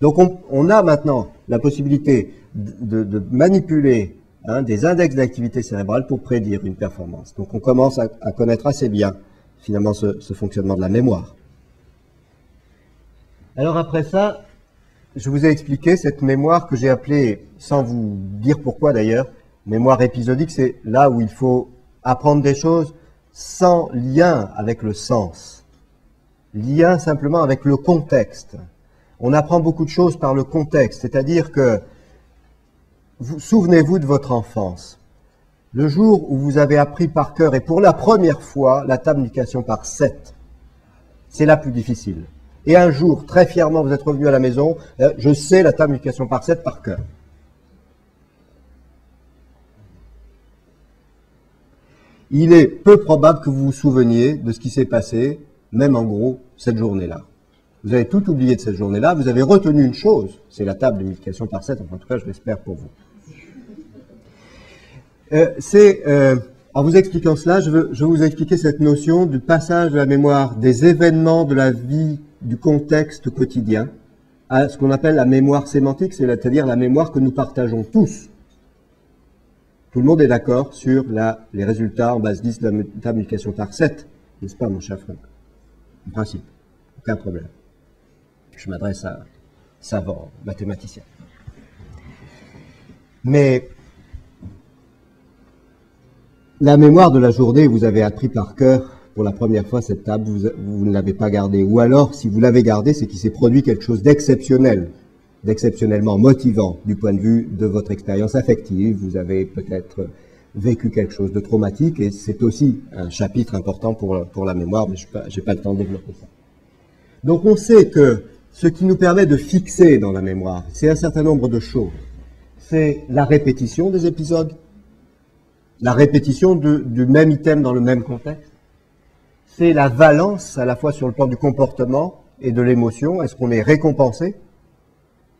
Donc on a maintenant la possibilité de manipuler des index d'activité cérébrale pour prédire une performance. Donc on commence à connaître assez bien finalement ce fonctionnement de la mémoire. Alors après ça, je vous ai expliqué cette mémoire que j'ai appelée, sans vous dire pourquoi d'ailleurs, mémoire épisodique, c'est là où il faut apprendre des choses sans lien avec le sens, lien simplement avec le contexte. On apprend beaucoup de choses par le contexte, c'est-à-dire que souvenez-vous de votre enfance. Le jour où vous avez appris par cœur et pour la première fois la table multiplication par 7, c'est la plus difficile. Et un jour, très fièrement, vous êtes revenu à la maison, je sais la table multiplication par 7 par cœur. Il est peu probable que vous vous souveniez de ce qui s'est passé, même en gros, cette journée-là. Vous avez tout oublié de cette journée-là, vous avez retenu une chose, c'est la table de multiplication par 7, enfin, en tout cas je l'espère pour vous. En vous expliquant cela, je veux vous expliquer cette notion du passage de la mémoire des événements de la vie, du contexte quotidien, à ce qu'on appelle la mémoire sémantique, c'est-à-dire la mémoire que nous partageons tous. Tout le monde est d'accord sur les résultats en base 10 de la table multiplication par 7, n'est-ce pas mon cher Franck? En principe, aucun problème. Je m'adresse à savant mathématicien. Mais la mémoire de la journée, vous avez appris par cœur pour la première fois cette table, vous ne l'avez pas gardée. Ou alors, si vous l'avez gardée, c'est qu'il s'est produit quelque chose d'exceptionnel, d'exceptionnellement motivant du point de vue de votre expérience affective. Vous avez peut-être vécu quelque chose de traumatique et c'est aussi un chapitre important pour la mémoire, mais je n'ai pas le temps de développer ça. Donc on sait que ce qui nous permet de fixer dans la mémoire, c'est un certain nombre de choses. C'est la répétition des épisodes, la répétition du même item dans le même contexte. C'est la valence à la fois sur le plan du comportement et de l'émotion. Est-ce qu'on est récompensé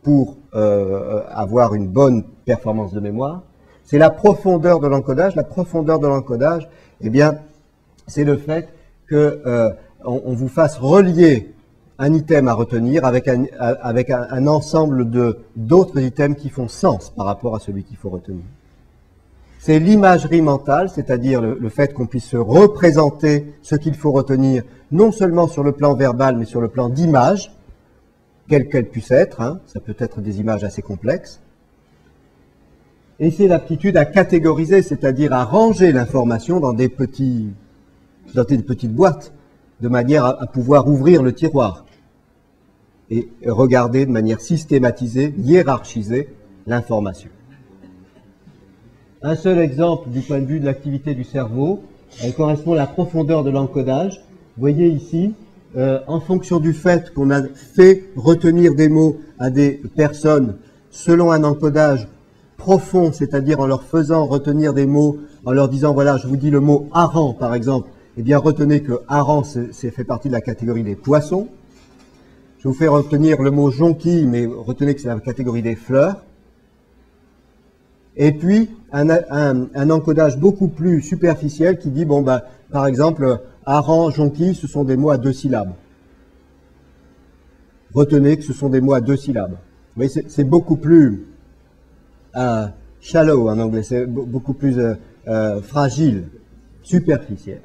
pour avoir une bonne performance de mémoire? C'est la profondeur de l'encodage. La profondeur de l'encodage, eh bien, c'est le fait que on vous fasse relier un item à retenir avec un ensemble d'autres items qui font sens par rapport à celui qu'il faut retenir. C'est l'imagerie mentale, c'est-à-dire le fait qu'on puisse se représenter ce qu'il faut retenir, non seulement sur le plan verbal, mais sur le plan d'image, quelle qu'elle puisse être, hein, ça peut être des images assez complexes. Et c'est l'aptitude à catégoriser, c'est-à-dire à ranger l'information dans des petites boîtes, de manière à pouvoir ouvrir le tiroir et regarder de manière systématisée, hiérarchisée l'information. Un seul exemple du point de vue de l'activité du cerveau, elle correspond à la profondeur de l'encodage. Vous voyez ici, en fonction du fait qu'on a fait retenir des mots à des personnes selon un encodage profond, c'est-à-dire en leur faisant retenir des mots, en leur disant, voilà, je vous dis le mot hareng, par exemple, eh bien, retenez que hareng, c'est fait partie de la catégorie des poissons. Je vous fais retenir le mot jonquille, mais retenez que c'est la catégorie des fleurs. Et puis, un encodage beaucoup plus superficiel qui dit, bon, bah, par exemple, hareng, jonquille, ce sont des mots à 2 syllabes. Retenez que ce sont des mots à 2 syllabes. Vous voyez, c'est beaucoup plus shallow en anglais, c'est beaucoup plus fragile, superficiel.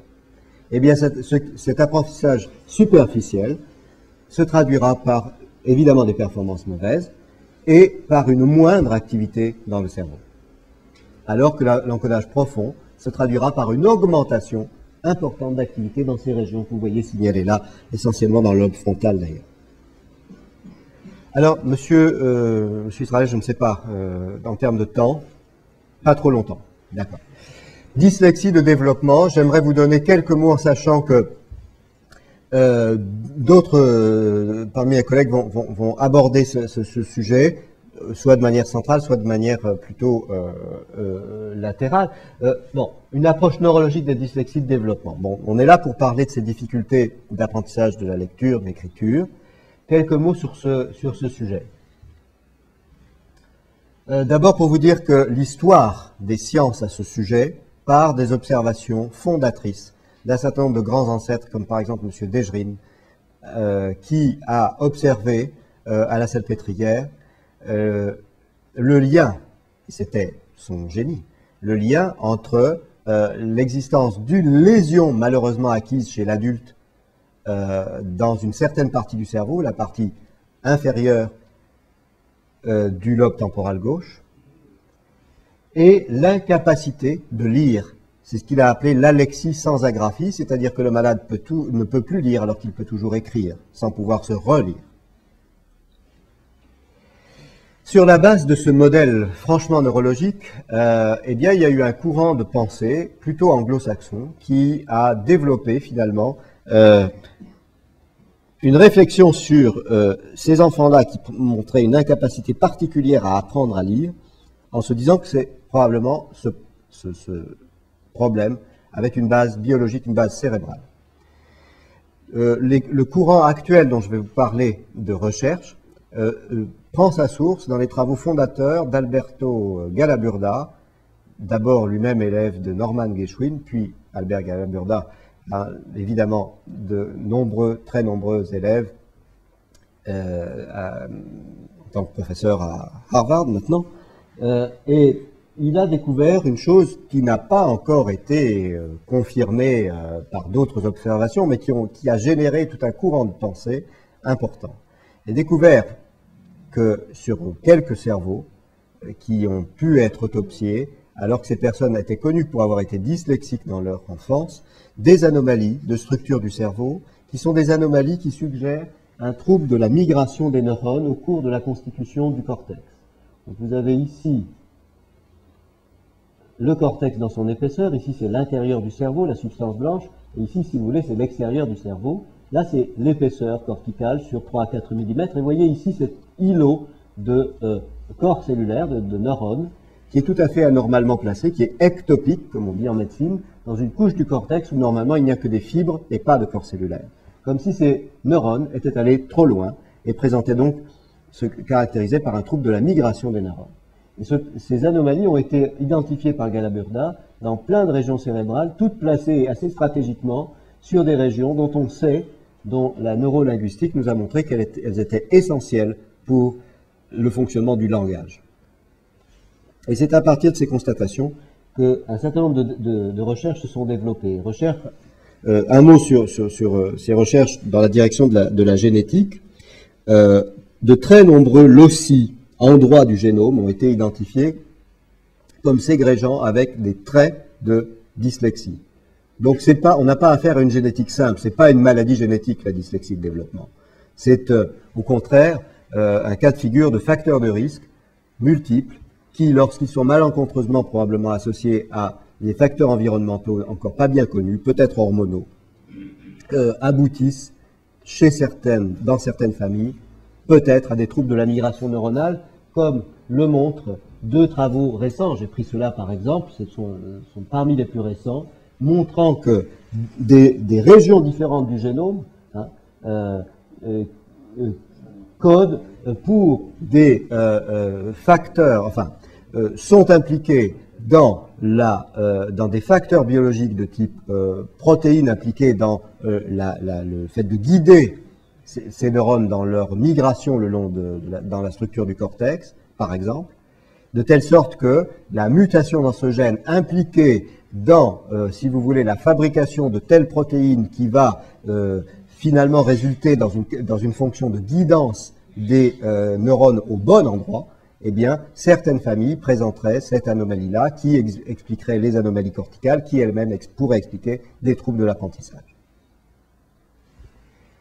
Eh bien, cet apprentissage superficiel se traduira par, évidemment, des performances mauvaises et par une moindre activité dans le cerveau. Alors que l'encodage profond se traduira par une augmentation importante d'activité dans ces régions que vous voyez signalées là, essentiellement dans le lobe frontal d'ailleurs. Alors, monsieur Israël, je ne sais pas, en termes de temps, pas trop longtemps, d'accord. Dyslexie de développement, j'aimerais vous donner quelques mots en sachant que d'autres parmi mes collègues vont aborder ce sujet, soit de manière centrale, soit de manière plutôt latérale. Bon, une approche neurologique des dyslexies de développement. Bon, on est là pour parler de ces difficultés d'apprentissage de la lecture, de l'écriture. Quelques mots sur ce sujet. D'abord pour vous dire que l'histoire des sciences à ce sujet part des observations fondatrices d'un certain nombre de grands ancêtres, comme par exemple M. Dejerine, qui a observé à la Salpêtrière le lien, c'était son génie, le lien entre l'existence d'une lésion malheureusement acquise chez l'adulte dans une certaine partie du cerveau, la partie inférieure du lobe temporal gauche, et l'incapacité de lire. C'est ce qu'il a appelé l'alexie sans agraphie, c'est-à-dire que le malade ne peut plus lire alors qu'il peut toujours écrire, sans pouvoir se relire. Sur la base de ce modèle franchement neurologique, eh bien, il y a eu un courant de pensée plutôt anglo-saxon qui a développé finalement une réflexion sur ces enfants-là qui montraient une incapacité particulière à apprendre à lire, en se disant que c'est probablement ce problème avec une base biologique, une base cérébrale. Le courant actuel dont je vais vous parler de recherche prend sa source dans les travaux fondateurs d'Alberto Galaburda, d'abord lui-même élève de Norman Geschwind, puis Albert Galaburda a évidemment de très nombreux élèves en tant que professeur à Harvard maintenant, et il a découvert une chose qui n'a pas encore été confirmée par d'autres observations, mais qui a généré tout un courant de pensée important. Il a découvert que sur quelques cerveaux qui ont pu être autopsiés, alors que ces personnes étaient connues pour avoir été dyslexiques dans leur enfance, des anomalies de structure du cerveau, qui sont des anomalies qui suggèrent un trouble de la migration des neurones au cours de la constitution du cortex. Donc vous avez ici le cortex dans son épaisseur, ici c'est l'intérieur du cerveau, la substance blanche, et ici, si vous voulez, c'est l'extérieur du cerveau. Là, c'est l'épaisseur corticale sur 3 à 4 mm, et vous voyez ici cet îlot de corps cellulaire, de neurones, qui est tout à fait anormalement placé, qui est ectopique, comme on dit en médecine, dans une couche du cortex où normalement il n'y a que des fibres et pas de corps cellulaire. Comme si ces neurones étaient allés trop loin et présentaient donc, se caractérisaient par un trouble de la migration des neurones. Et ces anomalies ont été identifiées par Galaburda dans plein de régions cérébrales, toutes placées assez stratégiquement sur des régions dont on sait, dont la neurolinguistique nous a montré qu'elles étaient essentielles pour le fonctionnement du langage. Et c'est à partir de ces constatations qu'un certain nombre de recherches se sont développées. Un mot sur ces recherches dans la direction de la génétique. De très nombreux loci, endroits du génome, ont été identifiés comme ségrégeant avec des traits de dyslexie. Donc on n'a pas affaire à une génétique simple, c'est pas une maladie génétique, la dyslexie de développement. C'est au contraire un cas de figure de facteurs de risque multiples qui, lorsqu'ils sont malencontreusement probablement associés à des facteurs environnementaux encore pas bien connus, peut-être hormonaux, aboutissent dans certaines familles, peut-être à des troubles de la migration neuronale, comme le montrent deux travaux récents. J'ai pris cela par exemple, ce sont parmi les plus récents, montrant que des régions différentes du génome codent pour des facteurs, sont impliqués dans des facteurs biologiques de type protéines impliquées dans le fait de guider ces neurones dans leur migration le long dans la structure du cortex, par exemple, de telle sorte que la mutation dans ce gène impliquée dans, si vous voulez, la fabrication de telle protéine qui va finalement résulter dans une fonction de guidance des neurones au bon endroit, eh bien, certaines familles présenteraient cette anomalie-là qui expliquerait les anomalies corticales, qui elles-mêmes pourraient expliquer des troubles de l'apprentissage.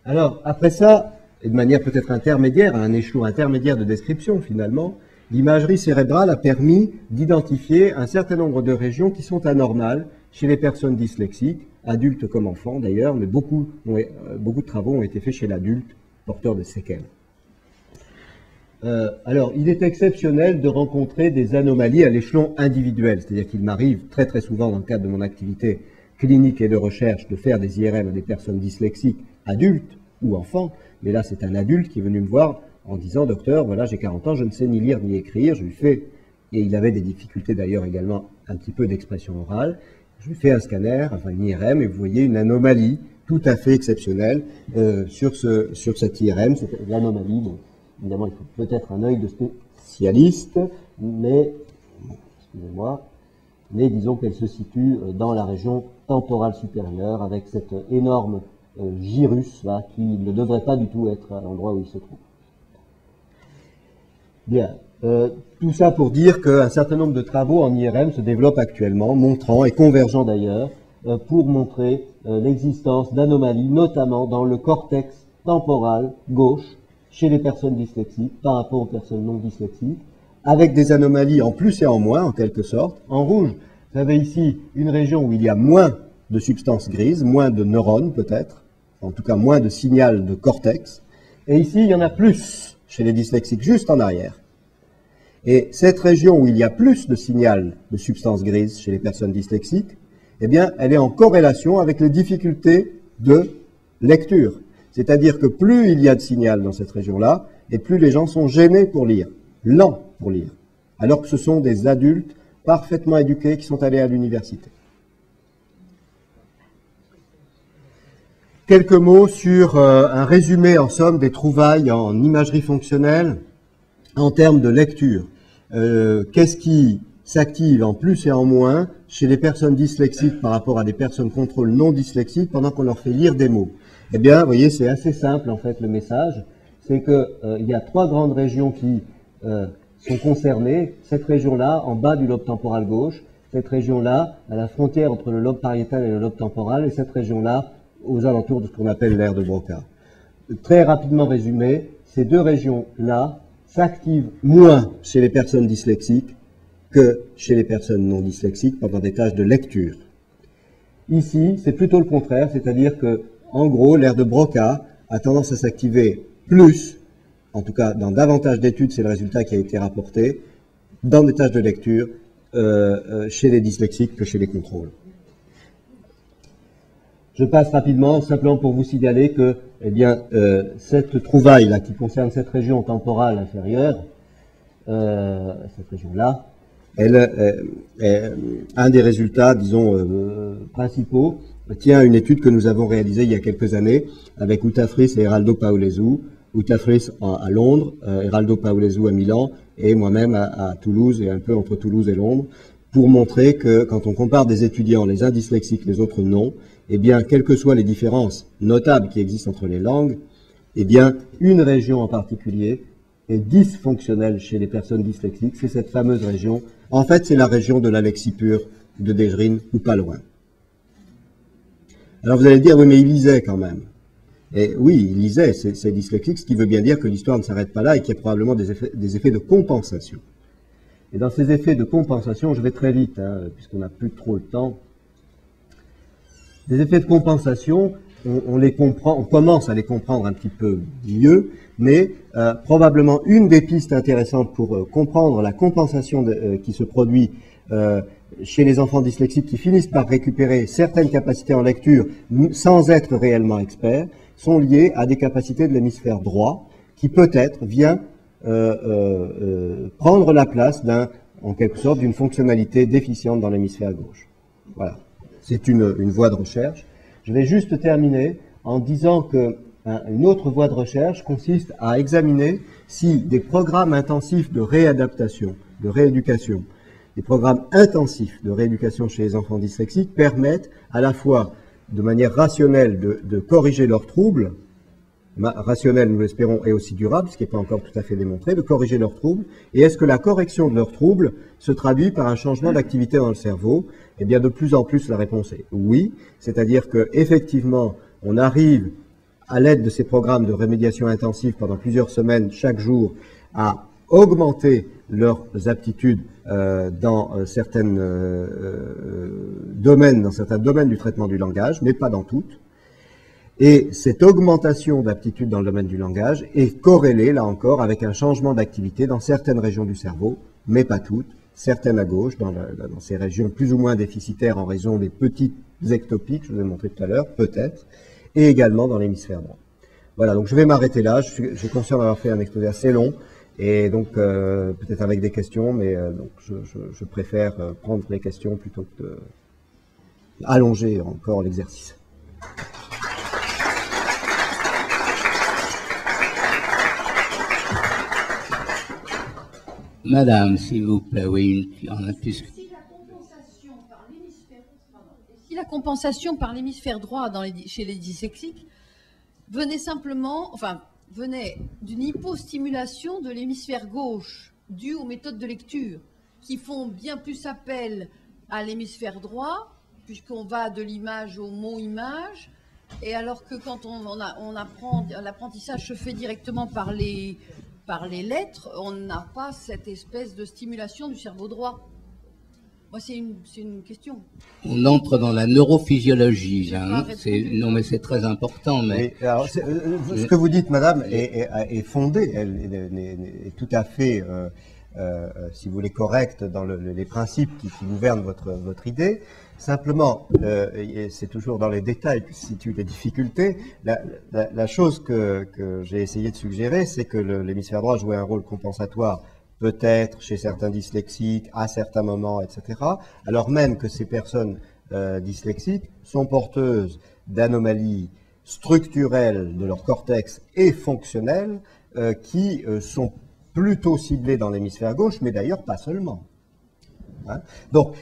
Alors, après ça, et de manière peut-être intermédiaire, à un échelon intermédiaire de description finalement, l'imagerie cérébrale a permis d'identifier un certain nombre de régions qui sont anormales chez les personnes dyslexiques, adultes comme enfants d'ailleurs, mais beaucoup de travaux ont été faits chez l'adulte porteur de séquelles. Alors, il est exceptionnel de rencontrer des anomalies à l'échelon individuel, c'est-à-dire qu'il m'arrive très très souvent dans le cadre de mon activité clinique et de recherche de faire des IRM à des personnes dyslexiques adultes ou enfants, mais là c'est un adulte qui est venu me voir en disant « Docteur, voilà, j'ai 40 ans, je ne sais ni lire ni écrire, je lui fais... » Et il avait des difficultés d'ailleurs également un petit peu d'expression orale. Je lui fais un scanner, enfin une IRM, et vous voyez une anomalie tout à fait exceptionnelle sur cette IRM. L'anomalie, bon, évidemment, il faut peut-être un œil de spécialiste, mais, excusez-moi, mais disons qu'elle se situe dans la région temporale supérieure avec cet énorme gyrus là, qui ne devrait pas du tout être à l'endroit où il se trouve. Bien, tout ça pour dire qu'un certain nombre de travaux en IRM se développent actuellement, montrant, et convergeant d'ailleurs, pour montrer l'existence d'anomalies, notamment dans le cortex temporal gauche, chez les personnes dyslexiques, par rapport aux personnes non dyslexiques, avec des anomalies en plus et en moins, en quelque sorte. En rouge, vous avez ici une région où il y a moins de substances grises, moins de neurones peut-être, en tout cas moins de signal de cortex, et ici il y en a plus chez les dyslexiques, juste en arrière. Et cette région où il y a plus de signal de substances grises chez les personnes dyslexiques, eh bien, elle est en corrélation avec les difficultés de lecture. C'est-à-dire que plus il y a de signal dans cette région-là, et plus les gens sont gênés pour lire, lents pour lire, alors que ce sont des adultes parfaitement éduqués qui sont allés à l'université. Quelques mots sur un résumé, en somme, des trouvailles en imagerie fonctionnelle en termes de lecture. Qu'est-ce qui s'active en plus et en moins chez les personnes dyslexiques par rapport à des personnes contrôle non dyslexiques pendant qu'on leur fait lire des mots? Eh bien, vous voyez, c'est assez simple en fait le message. C'est qu'il y a trois grandes régions qui sont concernées. Cette région-là, en bas du lobe temporal gauche, cette région-là, à la frontière entre le lobe pariétal et le lobe temporal, et cette région-là, aux alentours de ce qu'on appelle l'aire de Broca. Très rapidement résumé, ces deux régions-là s'activent moins chez les personnes dyslexiques que chez les personnes non dyslexiques pendant des tâches de lecture. Ici, c'est plutôt le contraire, c'est-à-dire que, en gros, l'aire de Broca a tendance à s'activer plus, en tout cas dans davantage d'études, c'est le résultat qui a été rapporté, dans des tâches de lecture chez les dyslexiques que chez les contrôles. Je passe rapidement, simplement pour vous signaler que, eh bien, cette trouvaille-là, qui concerne cette région temporale inférieure, cette région-là, elle est un des résultats, disons, principaux, tient à une étude que nous avons réalisée il y a quelques années avec Uta Friis et Eraldo Paolezou. Uta Friis à Londres, Eraldo Paolezou à Milan, et moi-même à Toulouse, et un peu entre Toulouse et Londres, pour montrer que quand on compare des étudiants, les uns dyslexiques, les autres non, eh bien, quelles que soient les différences notables qui existent entre les langues, eh bien, une région en particulier est dysfonctionnelle chez les personnes dyslexiques, c'est cette fameuse région. En fait, c'est la région de la lexipure de Desjrine, ou pas loin. Alors vous allez dire, oui, mais il lisait quand même. Et oui, il lisait, c'est dyslexique, ce qui veut bien dire que l'histoire ne s'arrête pas là et qu'il y a probablement des effets de compensation. Et dans ces effets de compensation, je vais très vite, hein, puisqu'on n'a plus trop le temps. Des effets de compensation, on les comprend, on commence à les comprendre un petit peu mieux, mais probablement une des pistes intéressantes pour comprendre la compensation qui se produit chez les enfants dyslexiques qui finissent par récupérer certaines capacités en lecture sans être réellement experts, sont liées à des capacités de l'hémisphère droit qui peut-être vient prendre la place en quelque sorte d'une fonctionnalité déficiente dans l'hémisphère gauche. Voilà. C'est une voie de recherche. Je vais juste terminer en disant que une autre voie de recherche consiste à examiner si des programmes intensifs de réadaptation, de rééducation, des programmes intensifs de rééducation chez les enfants dyslexiques permettent à la fois de manière rationnelle de corriger leurs troubles, rationnelle nous l'espérons et aussi durable, ce qui n'est pas encore tout à fait démontré, de corriger leurs troubles, et est-ce que la correction de leurs troubles se traduit par un changement d'activité dans le cerveau? Eh bien de plus en plus la réponse est oui, c'est-à-dire que effectivement on arrive à l'aide de ces programmes de rémédiation intensive pendant plusieurs semaines chaque jour à augmenter leurs aptitudes dans certains domaines du traitement du langage, mais pas dans toutes. Et cette augmentation d'aptitude dans le domaine du langage est corrélée, là encore, avec un changement d'activité dans certaines régions du cerveau, mais pas toutes, certaines à gauche, dans ces régions plus ou moins déficitaires en raison des petites ectopiques, je vous ai montré tout à l'heure, peut-être, et également dans l'hémisphère droit. Voilà, donc je vais m'arrêter là, je suis conscient d'avoir fait un exposé assez long, et donc peut-être avec des questions, mais donc je préfère prendre les questions plutôt que d'allonger encore l'exercice. Madame, s'il vous plaît, oui, on a plus. Si la compensation par l'hémisphère droit chez les dyslexiques venait simplement, venait d'une hypostimulation de l'hémisphère gauche due aux méthodes de lecture qui font bien plus appel à l'hémisphère droit, puisqu'on va de l'image au mot-image, et alors que quand on apprend, l'apprentissage se fait directement par les lettres, on n'a pas cette espèce de stimulation du cerveau droit. Moi, c'est une question. On entre dans la neurophysiologie, là, hein. Non, mais c'est très important. Mais oui, alors, ce que vous dites, madame, est fondé, est tout à fait, si vous voulez, correct dans les principes qui gouvernent votre idée. Simplement, c'est toujours dans les détails que se situent les difficultés. La chose que j'ai essayé de suggérer, c'est que l'hémisphère droit jouait un rôle compensatoire, peut-être chez certains dyslexiques, à certains moments, etc., alors même que ces personnes dyslexiques sont porteuses d'anomalies structurelles de leur cortex et fonctionnelles qui sont plutôt ciblées dans l'hémisphère gauche, mais d'ailleurs pas seulement. Hein? Donc,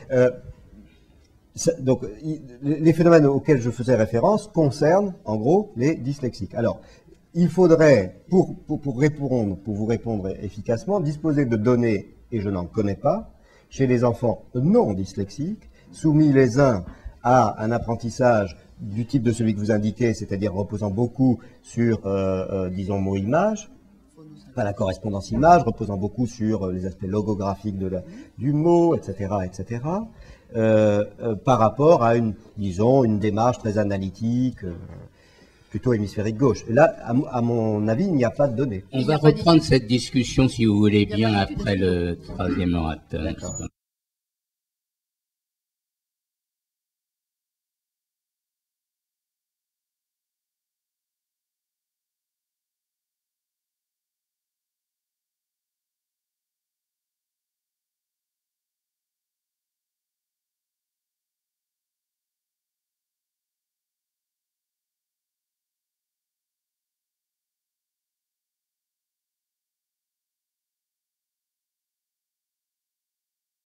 les phénomènes auxquels je faisais référence concernent, en gros, les dyslexiques. Alors, il faudrait, pour vous répondre efficacement, disposer de données, et je n'en connais pas, chez les enfants non dyslexiques, soumis les uns à un apprentissage du type de celui que vous indiquez, c'est-à-dire reposant beaucoup sur, disons, mot-image, la correspondance image, reposant beaucoup sur les aspects logographiques du mot, etc., etc., par rapport à une démarche très analytique, plutôt hémisphérique gauche. Et là, à mon avis, il n'y a pas de données. On va reprendre cette discussion, si vous voulez bien, après le troisième orateur.